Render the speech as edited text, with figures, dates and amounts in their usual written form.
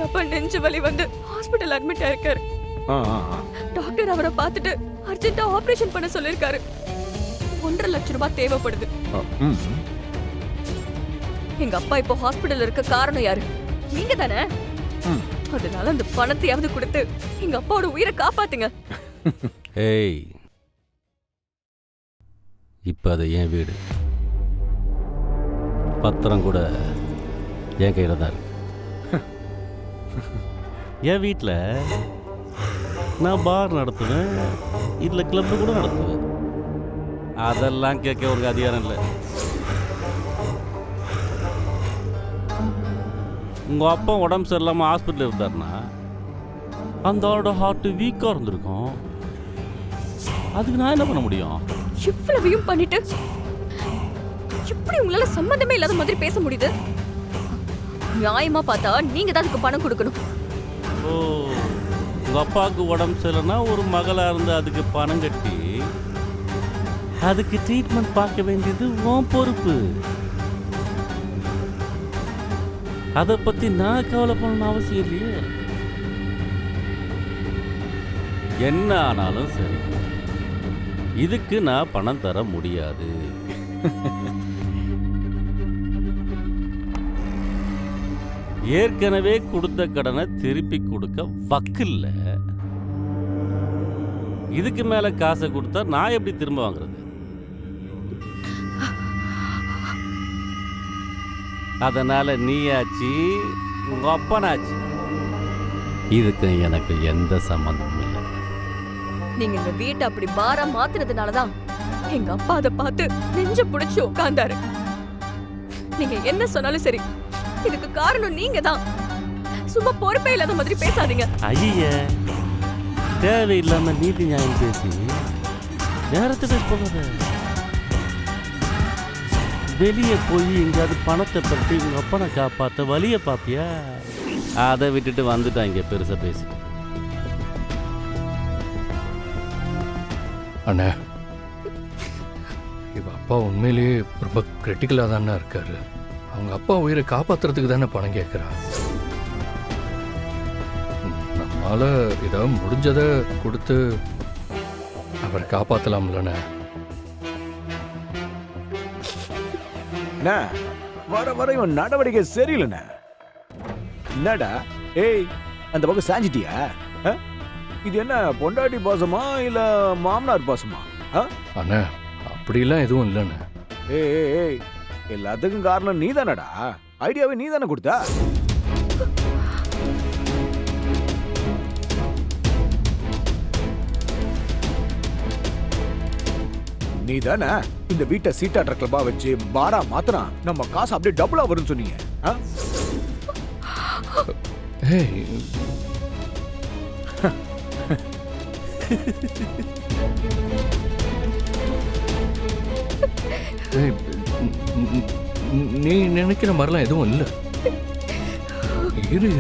எங்க அப்பா நெஞ்சு வலி வந்து ஹாஸ்பிடல் அட்மிட் ஆயிருக்காரு. டாக்டர் அவரை பார்த்துட்டு அர்ஜென்ட்டா ஆபரேஷன் பண்ண சொல்லிருக்காரு. 1.5 லட்சம் ரூபாய் தேவைப்படுது. எங்க அப்பா இப்போ ஹாஸ்பிடல்ல இருக்க காரணம் யாரு? நீங்க தானே. அதனால அந்த பணத்தையாவது கொடுத்து எங்க அப்பாவோட உயிரை காப்பாத்துங்க. ஏய், இப்ப அது என் வீடு. பத்திரம் கூட என் கையில தான் இருக்கு. என் வீட்டில் நான் பார் நடத்துவேன், இல்லை கிளப்பு கூட நடத்துவேன். அதெல்லாம் கேட்க ஒரு அதிகாரம் இல்லை. உங்கள் அப்பா உடம்பு சரியில்லாமல் ஹாஸ்பிட்டலில் இருந்தாருன்னா அந்த ஆளோட ஹார்ட் வீக்காக இருந்திருக்கும். அதுக்கு நான் என்ன பண்ண முடியும்? இவ்வளவையும் பண்ணிட்டு எப்படி உங்களால சம்பந்தமே இல்லாத மாதிரி பேச முடியுது? நியாயமா பார்த்தா நீங்க தான் அதுக்கு பணம் கொடுக்கணும். ஓ, உங்கள் அப்பாவுக்கு உடம்பு சரியில்லைன்னா ஒரு மகளாக இருந்து அதுக்கு பணம் கட்டி அதுக்கு ட்ரீட்மெண்ட் பார்க்க வேண்டியது உன் பொறுப்பு. அதை பற்றி நான் கவலை பண்ணணும் அவசியம் இல்லையே. என்ன ஆனாலும் சரி, இதுக்கு நான் பணம் தர முடியாது. ஏற்கனவே கொடுத்த கடனை திருப்பி கொடுக்க வக்கில்ல. இதுக்கு மேல காசை கொடுத்தா நான் எப்படி திரும்ப வாங்குறது? அதனால நீயாச்சு உங்க அப்பனாச்சு, இதுக்கு எனக்கு எந்த சம்பந்தமும் இல்லை. நீங்க இந்த வீட்டை அப்படி பாரா மாத்துறதுனாலதான் எங்க அப்பா அதை பார்த்து நெஞ்ச புடிச்சு உட்கார்ந்தாரு. நீங்க என்ன சொன்னாலும் சரி, இதுக்கு காரணம் நீங்க தான். சும்மா பொறுப்பே இல்லாத மாதிரி பேசாதீங்க. ஐய, தேவையில்லாம நீதி நியாயம் பேசி நேரத்தை போகாத. வெளியே போய் எங்கேயாவது பணத்தை பற்றி உங்க அப்பனை காப்பாற்ற வழியை பாப்பியா? அதை விட்டுட்டு வந்துட்டாங்க பெருசா பேசி. அண்ணா, இவ அப்பா உண்மையிலேயே ரொம்ப கிரிட்டிக்கலாக தானே இருக்காரு. அவங்க அப்பா உயிரை காப்பாற்றுறதுக்கு தானே பணம் கேட்குறா. நம்மளால ஏதாவது முடிஞ்சதை கொடுத்து அவரை காப்பாற்றலாம்லண்ணே. வர வர இவன் நடவடிக்கை சரியில்லைண்ணே. என்னடா ஏய், அந்த பக்கம் சாஞ்சிட்டியா? இது என்ன பொண்டாட்டி பாசமா இல்ல மாமனார் பாசமா? அண்ணா, அப்படிலாம் எதுவும் இல்லைண்ணே. ஏய், எல்லாத்துக்கும் காரணம் நீ தானடா. ஐடியாவே நீ தானே கொடுத்தா. நீ தானே இந்த வீட்டை சீட்டாட்ற கிளப்பா வச்சு பாரா மாத்தினா நம்ம காசு அப்படியே டபுளா வரும்னு சொன்னீங்க. நீ நினைக்கிற மாதிரிலாம் எதுவும் இல்லை. இரு,